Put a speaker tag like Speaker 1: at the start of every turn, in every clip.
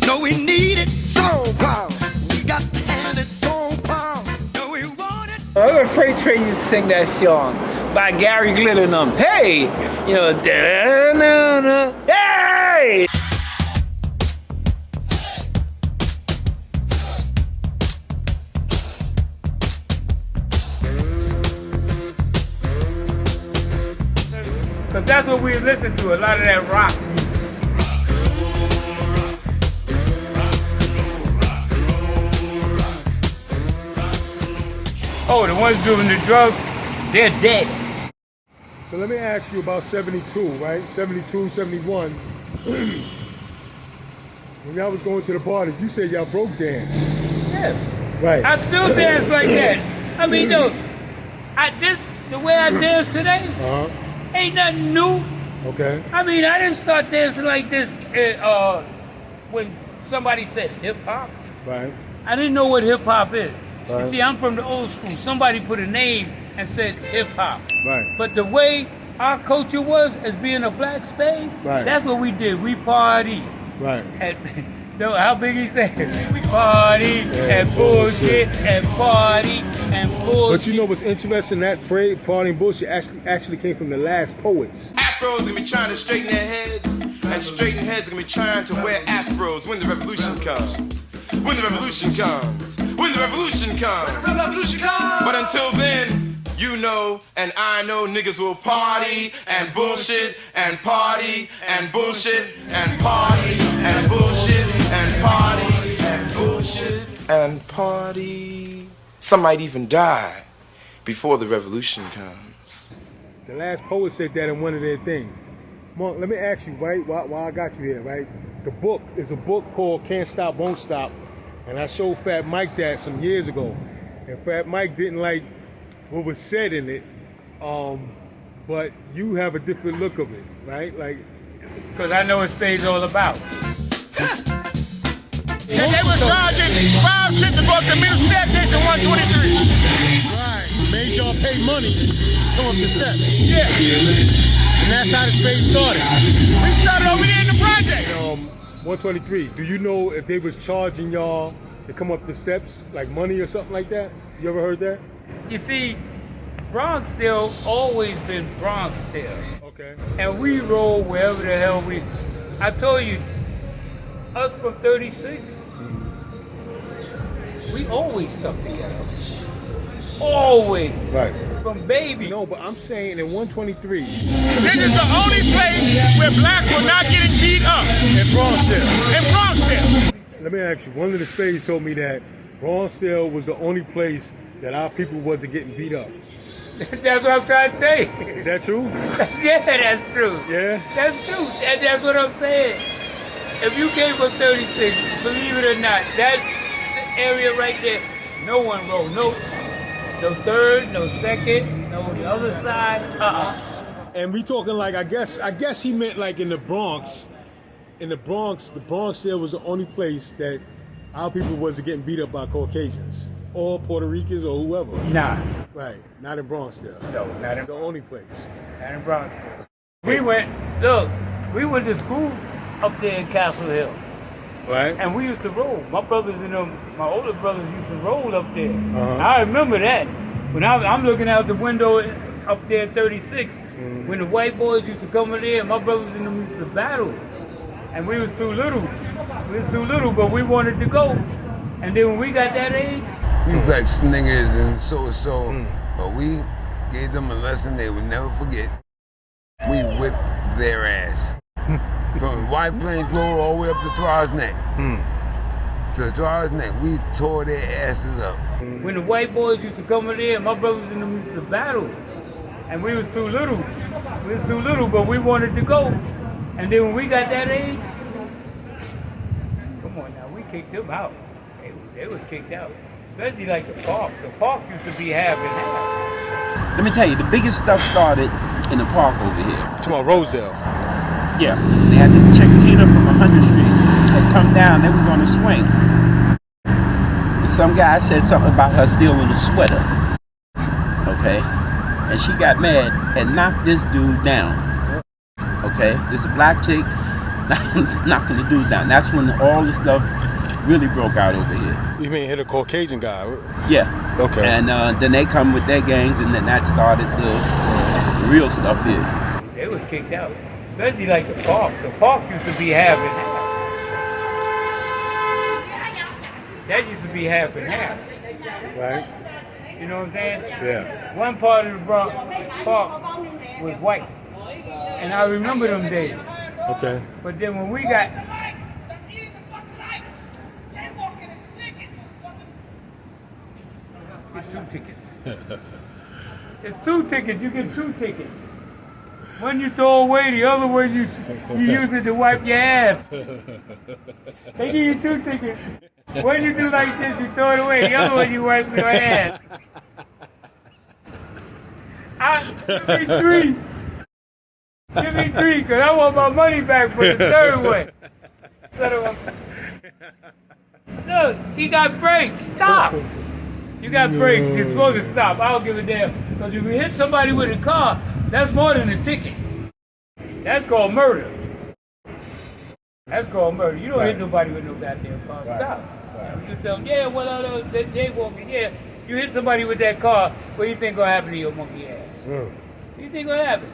Speaker 1: No, we need it soul power. We got to have it soul power. No, we want it.
Speaker 2: I remember Freight Train used to sing that song by Gary Glitter and them. Hey, you know, da-na-na, hey.
Speaker 3: Cause that's what we listen to, a lot of that rock music. Oh, the ones doing the drugs, they're dead.
Speaker 4: So let me ask you about 72, right? 72, 71. When y'all was going to the parties, you said y'all broke dance.
Speaker 3: Yeah.
Speaker 4: Right.
Speaker 3: I still dance like that. I mean, look, the way I dance today, ain't nothing new.
Speaker 4: Okay.
Speaker 3: I mean, I didn't start dancing like this when somebody said hip hop.
Speaker 4: Right.
Speaker 3: I didn't know what hip hop is.
Speaker 4: Right.
Speaker 3: You see, I'm from the old school. Somebody put a name and said hip hop.
Speaker 4: Right.
Speaker 3: But the way our culture was as being a black spade,
Speaker 4: right.
Speaker 3: That's what we did. We party.
Speaker 4: Right.
Speaker 3: How BIGGIE said? We party and bullshit and party and bullshit.
Speaker 4: But you know what's interesting? That phrase, party and bullshit, actually came from the last poets.
Speaker 5: Afros gonna be trying to straighten their heads, and straighten heads gonna be trying to wear afros when the revolution comes. When the revolution comes. When the revolution comes. When the revolution comes. But until then, you know and I know niggas will party and bullshit and party and bullshit and party and bullshit and party and bullshit and party. Some might even die before the revolution comes.
Speaker 4: The last poet said that in one of their things. Monk, let me ask you, right, while I got you here, right? The book is a book called Can't Stop, Won't Stop. And I showed Fat Mike that some years ago. And Fat Mike didn't like what was said in it. But you have a different look of it, right? Like,
Speaker 3: because I know what spade's all about.
Speaker 6: They were charging 5 cents to go up the middle staircase in 123.
Speaker 4: right, made y'all pay money to come up the steps.
Speaker 6: Yeah.
Speaker 4: And that's how the spade started.
Speaker 6: We started over there in the project.
Speaker 4: 123, do you know if they was charging y'all to come up the steps, like money or something like that? You ever heard that?
Speaker 3: You see, Bronxdale always been Bronxdale.
Speaker 4: Okay.
Speaker 3: And we roll wherever the hell we... I told you, us from 36, we always stuck together. Always.
Speaker 4: Right.
Speaker 3: From baby.
Speaker 4: No, but I'm saying in 123.
Speaker 6: This is the only place where blacks were not getting beat up.
Speaker 4: In Bronxdale.
Speaker 6: In Bronxdale.
Speaker 4: Let me ask you, one of the spades told me that Bronxdale was the only place that our people wasn't getting beat up.
Speaker 3: That's what I'm trying to tell you.
Speaker 4: Is that true?
Speaker 3: Yeah, that's true.
Speaker 4: Yeah?
Speaker 3: That's true. That's what I'm saying. If you came from 36, believe it or not, that area right there, no one rolled. No third, no second, no the other side.
Speaker 4: And we talking like, I guess he meant like in the Bronx. In the Bronx there was the only place that our people wasn't getting beat up by Caucasians or Puerto Ricans or whoever.
Speaker 3: Nah.
Speaker 4: Right, not in Bronxdale.
Speaker 3: No, not in
Speaker 4: the only place.
Speaker 3: Not in Bronxdale. We went to school up there in Castle Hill.
Speaker 4: Right.
Speaker 3: And we used to roll. My brothers and my older brothers used to roll up there. I remember that. When I'm looking out the window up there at 36, when the white boys used to come in there, my brothers and them used to battle. And we was too little. But we wanted to go. And then when we got that age,
Speaker 7: we vexed niggas and so. But we gave them a lesson they would never forget. We whipped their ass. From White Plains Road all the way up to Thru's Neck. To Thru's Neck, we tore their asses up.
Speaker 3: When the white boys used to come in there, my brothers and them used to battle. And we was too little. But we wanted to go. And then when we got that age, come on now, we kicked them out. They was kicked out. Especially like the park. The park used to be half and half.
Speaker 8: Let me tell you, the biggest stuff started in the park over here.
Speaker 4: Talking about Rosedale.
Speaker 8: Yeah, they had this chick Tina from 100th Street had come down, they was on a swing. And some guy said something about her stealing a sweater. Okay? And she got mad and knocked this dude down. Okay? This is a black chick, knocking the dude down. That's when all the stuff really broke out over here.
Speaker 4: You mean hit a Caucasian guy?
Speaker 8: Yeah.
Speaker 4: Okay.
Speaker 8: And then they come with their gangs, and then that started the real stuff here.
Speaker 3: They was kicked out, especially like the park. The park used to be half and half. That used to be half and half.
Speaker 4: Right.
Speaker 3: You know what I'm saying?
Speaker 4: Yeah.
Speaker 3: One part of the Bronx park was white, and I remember them days.
Speaker 4: Okay.
Speaker 3: But then when we got get 2 tickets. It's 2 tickets. You get 2 tickets. One you throw away, the other one you use it to wipe your ass. They give you 2 tickets. One you do like this, you throw it away. The other one you wipe your ass. Give me 3. Give me 3, because I want my money back for the third one. Look, he got brakes. Stop. You got brakes. You're supposed to stop. I don't give a damn. Because if you hit somebody with a car, that's more than a ticket. That's called murder. That's called murder. You don't hit nobody with no goddamn car. Stop. You tell them, yeah, well, they're jaywalking. Yeah, you hit somebody with that car, what do you think gonna happen to your monkey ass? What do you think gonna happen?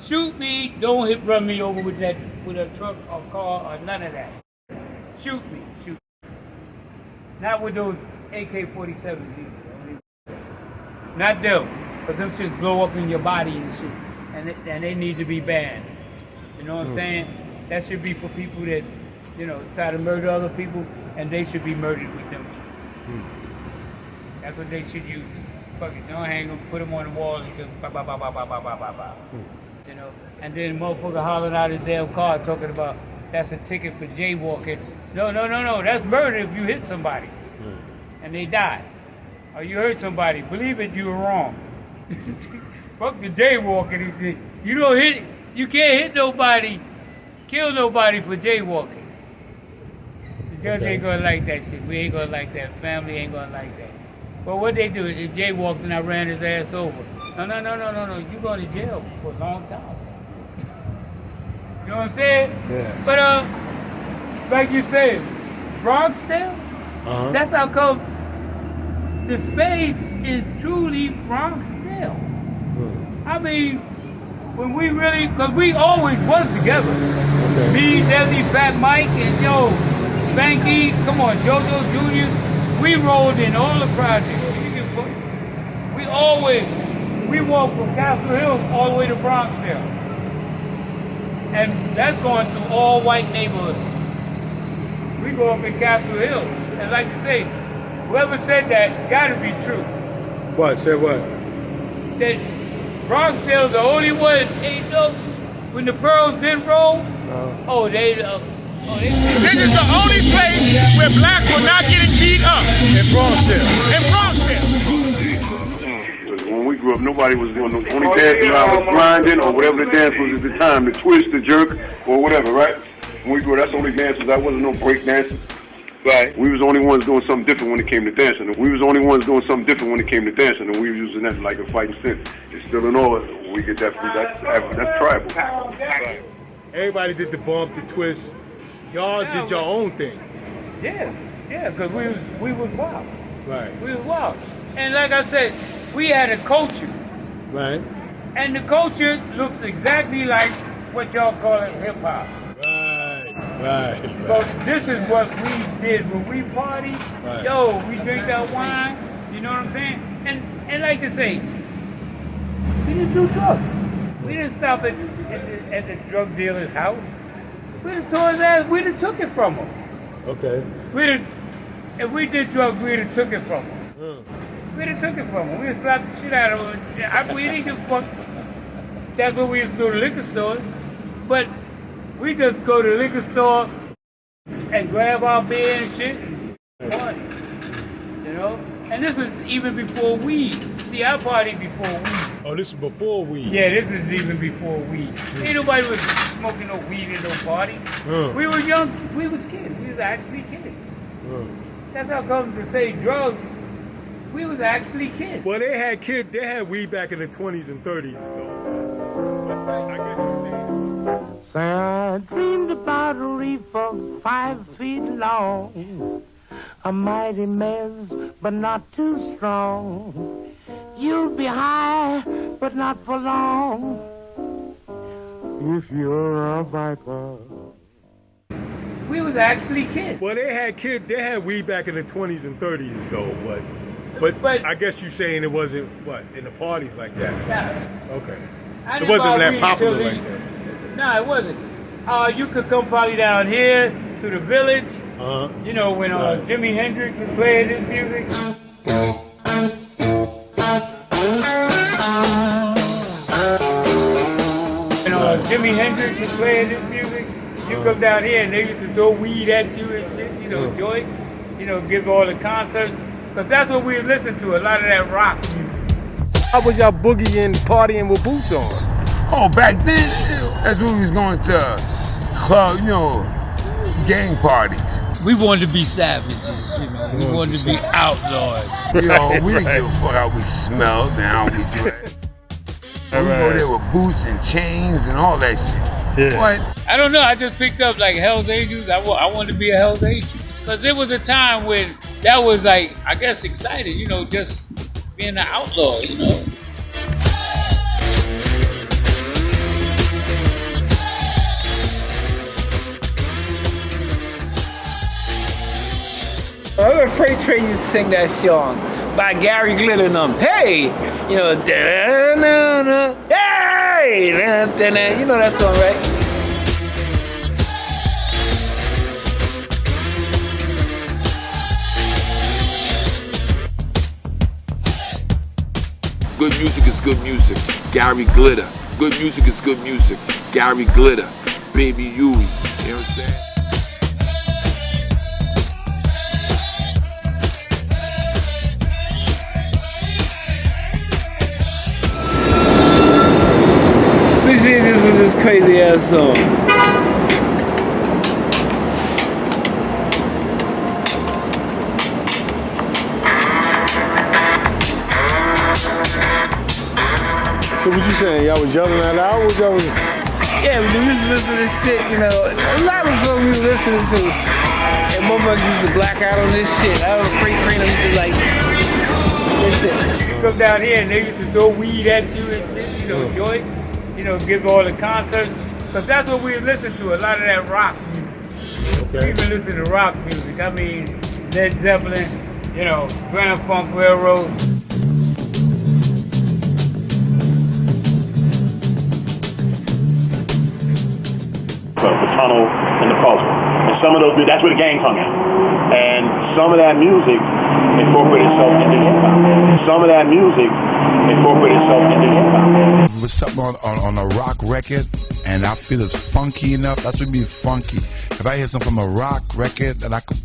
Speaker 3: Shoot me, don't run me over with a truck or car or none of that. Shoot me. Not with those AK-47s either. Not them, because them shits blow up in your body and shit, and they need to be banned. You know what I'm saying? That should be for people that, try to murder other people, and they should be murdered with them shits. That's what they should use. Fuck it, don't hang them, put them on the wall and just ba ba ba ba ba ba ba ba ba. And then motherfucker hollering out his damn car talking about that's a ticket for jaywalking. No, that's murder if you hit somebody and they die. Or you hurt somebody, believe it, you were wrong. Fuck the jaywalking, he said. You can't hit nobody, kill nobody for jaywalking. The judge ain't gonna like that shit. We ain't gonna like that. Family ain't gonna like that. But what they do is they jaywalked and I ran his ass over. No. You going to jail for a long time. You know what I'm saying?
Speaker 4: Yeah.
Speaker 3: But like you said, Bronxdale, that's how come the Spades is truly Bronxdale. I mean, when we really, because we always was together. Okay. Me, Desi, Fat Mike, and Spanky, come on, JoJo Jr., we rolled in all the projects. We walked from Castle Hill all the way to Bronxdale. And that's going through all white neighborhoods. We go up in Castle Hill. And like you say, whoever said that gotta be true.
Speaker 4: What? Said what?
Speaker 3: That Bronxdale's the only one, when the Pearls did roll,
Speaker 6: This is the only place where blacks were not getting beat up.
Speaker 4: In Bronxdale.
Speaker 9: When we grew up, nobody was doing the only dancing I was grinding or whatever the dance was at the time, the twist, the jerk, or whatever, right? When we grew up, that's the only dances. I wasn't no break dancing. Right. We was the only ones doing something different when it came to dancing. And we were using that like a fighting sense. It's still in order. We get that's tribal.
Speaker 4: Everybody did the bump, the twist. Y'all did your own thing.
Speaker 3: Yeah, because we was wild.
Speaker 4: Right.
Speaker 3: We was wild. And like I said, we had a culture.
Speaker 4: Right.
Speaker 3: And the culture looks exactly like what y'all call it hip-hop.
Speaker 4: Right.
Speaker 3: But this is what we did when we party. Right. Yo, we drink that wine. You know what I'm saying? And like to say, we didn't do drugs. We didn't stop at the drug dealer's house. We done tore his ass. We done took it from him.
Speaker 4: Okay.
Speaker 3: If we did drugs, we done took it from him. We done took it from him. We done slapped the shit out of him. We didn't give a fuck. That's what we used to do to liquor stores. But we just go to the liquor store and grab our beer and shit and party. And this is even before weed. See, I partied before weed.
Speaker 4: Oh, this is before weed?
Speaker 3: Yeah, this is even before weed. Ain't nobody was smoking no weed in no party. We was young, we was kids. We was actually kids. That's how come to say drugs, we was actually kids.
Speaker 4: Well, they had weed back in the 20s and 30s. So. I guess
Speaker 1: Say I dreamed about
Speaker 10: reefer 5 feet long. A mighty mess, but not too strong. You'll be high, but not for long. If you're a viper.
Speaker 3: We was actually kids.
Speaker 4: Well, they had weed back in the 20s and 30s though, but I guess you're saying it wasn't, what, in the parties like that?
Speaker 3: Yeah.
Speaker 4: Okay.
Speaker 3: It
Speaker 4: wasn't that popular like that.
Speaker 3: No, it wasn't. You could come probably down here to the village. You know, when Jimi Hendrix was playing his music. Jimi Hendrix was playing his music. You come down here and they used to throw weed at you and shit, you know, joints, you know, give all the concerts. Because that's what we listened to, a lot of that rock music.
Speaker 4: How was y'all boogieing, partying with boots on?
Speaker 7: Oh, back then, that's when we was going to club, you know, gang parties.
Speaker 2: We wanted to be savages, you know. We wanted to be outlaws.
Speaker 7: You know, we didn't give a fuck how we smelled and how we dressed. We go there with boots and chains and all that shit.
Speaker 4: Yeah.
Speaker 7: What?
Speaker 3: I don't know, I just picked up like Hell's Angels. I wanted to be a Hell's Angel. Because there was a time when that was like, I guess, exciting, you know, just being an outlaw, you know.
Speaker 2: I remember Freight Train used to sing that song by Gary Glitter and them. Hey! You know, da-na-na-na, hey! Da-na-na, you know that song, right?
Speaker 5: Good music is good music. Gary Glitter. Good music is good music. Gary Glitter. Baby Huey. You know what I'm saying?
Speaker 2: Let me see this with this crazy ass song.
Speaker 4: So what you saying? Y'all was yelling that out? What y'all was?
Speaker 2: Yeah, we used to listen to this shit, you know. A lot of songs we were listening to. And motherfuckers used to black out on this shit. I was a Freight Train, used to like this shit.
Speaker 3: You come down here and they used to throw weed at you and shit, you know, joints, you know, give all the concerts. Because that's what we listened to, a lot of that rock music. Okay. We even listen to rock music. I mean, Led Zeppelin, you know, Grand Funk Railroad.
Speaker 11: The tunnel and the puzzle. And some of those, that's where the gang hung out. And some of that music incorporated itself into hip-hop. Some of that music incorporated itself into hip-hop.
Speaker 12: If it's something on a rock record and I feel it's funky enough, that's what means funky. If I hear something from a rock record that I could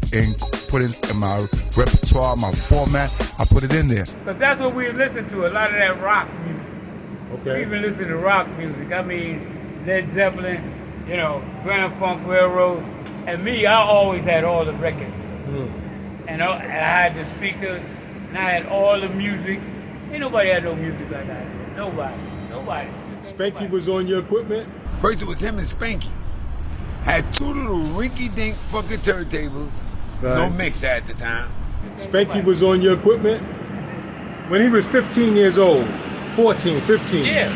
Speaker 12: put in my repertoire, my format, I put it in there.
Speaker 3: Because that's what we listen to, a lot of that rock music.
Speaker 4: Okay.
Speaker 3: We even listen to rock music. I mean, Led Zeppelin, you know, Grand Funk Railroad. And me, I always had all the records. And I had the speakers, and I had all the music. Ain't nobody had no music like that. Nobody.
Speaker 4: Spanky was on your equipment?
Speaker 7: First it was him and Spanky. Had two little rinky-dink fucking turntables.
Speaker 4: Right.
Speaker 7: No mixer at the time.
Speaker 4: Spanky was on your equipment? When he was 15 years old, 14, 15.
Speaker 3: Yeah.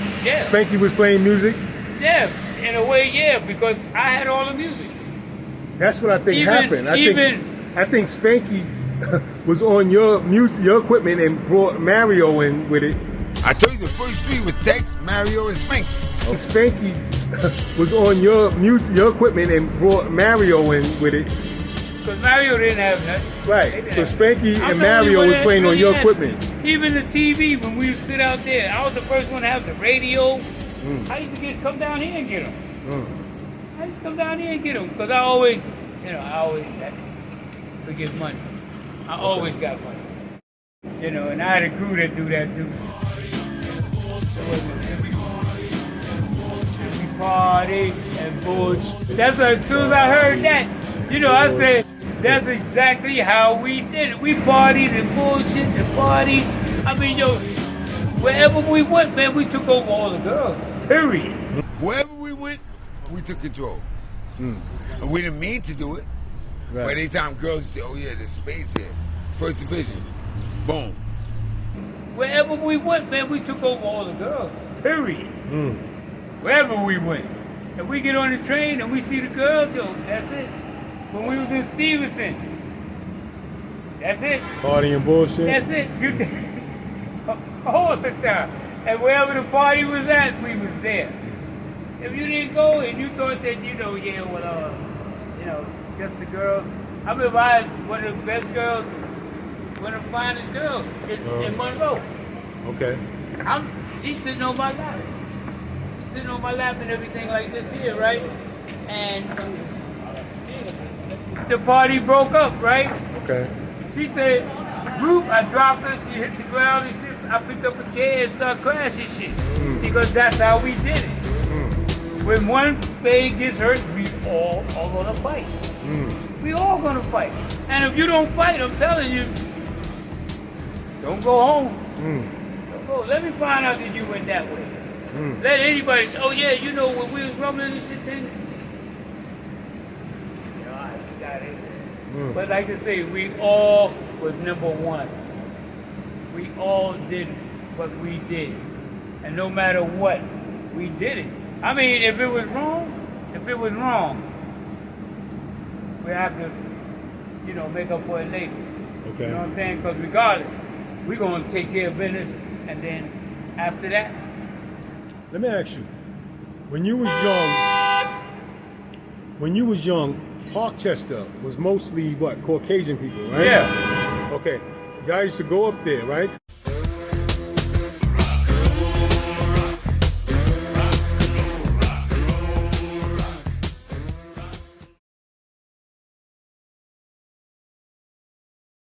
Speaker 4: Spanky was playing music?
Speaker 3: Yeah, in a way, yeah, because I had all the music.
Speaker 4: That's what I think happened. I think Spanky was on your equipment and brought Mario in with it.
Speaker 7: I told you the first three was Tex, Mario, and Spanky.
Speaker 4: Spanky was on your equipment and brought Mario in with it.
Speaker 3: Because Mario didn't have nothing.
Speaker 4: Right. So Spanky and Mario was playing on your equipment.
Speaker 3: Even the TV, when we would sit out there, I was the first one to have the radio. I used to come down here and get them. I used to come down here and get them. Because I always had to get money. I always got money. You know, and I had a crew that do that too. We party and bullshit. That's as soon as I heard that, you know, I said, that's exactly how we did it. We partied and bullshit and partied. I mean, yo, wherever we went, man, we took over all the girls. Period.
Speaker 7: Wherever we went, we took control. And we didn't mean to do it.
Speaker 4: Right.
Speaker 7: But anytime girls would say, oh yeah, the Spades here. First division. Boom.
Speaker 3: Wherever we went, man, we took over all the girls. Period. Wherever we went. If we get on the train and we see the girls, yo, that's it. When we was in Stevenson, that's it.
Speaker 4: Party and bullshit.
Speaker 3: That's it. All the time. And wherever the party was at, we was there. If you didn't go and you thought that, just the girls. I remember I had one of the best girls, one of the finest girls in Monroe.
Speaker 4: Okay.
Speaker 3: She's sitting on my lap. She's sitting on my lap and everything like this here, right? And the party broke up, right?
Speaker 4: Okay.
Speaker 3: She said, "Group," I dropped her, she hit the ground and shit. I picked up a chair and started crashing shit. Because that's how we did it. When one spade gets hurt, we all are gonna fight. We all gonna fight. And if you don't fight, I'm telling you, don't go home. Don't go. Let me find out that you went that way. Let anybody, oh yeah, when we was rumbling and shit then. I got it. But like I say, we all was number one. We all did what we did. And no matter what, we did it. I mean, if it was wrong, we have to, make up for it later.
Speaker 4: Okay.
Speaker 3: You know what I'm saying? Because regardless, we're going to take care of business, and then after that.
Speaker 4: Let me ask you, when you was young, Parkchester was mostly what? Caucasian people, right?
Speaker 3: Yeah.
Speaker 4: Okay. You guys used to go up there, right?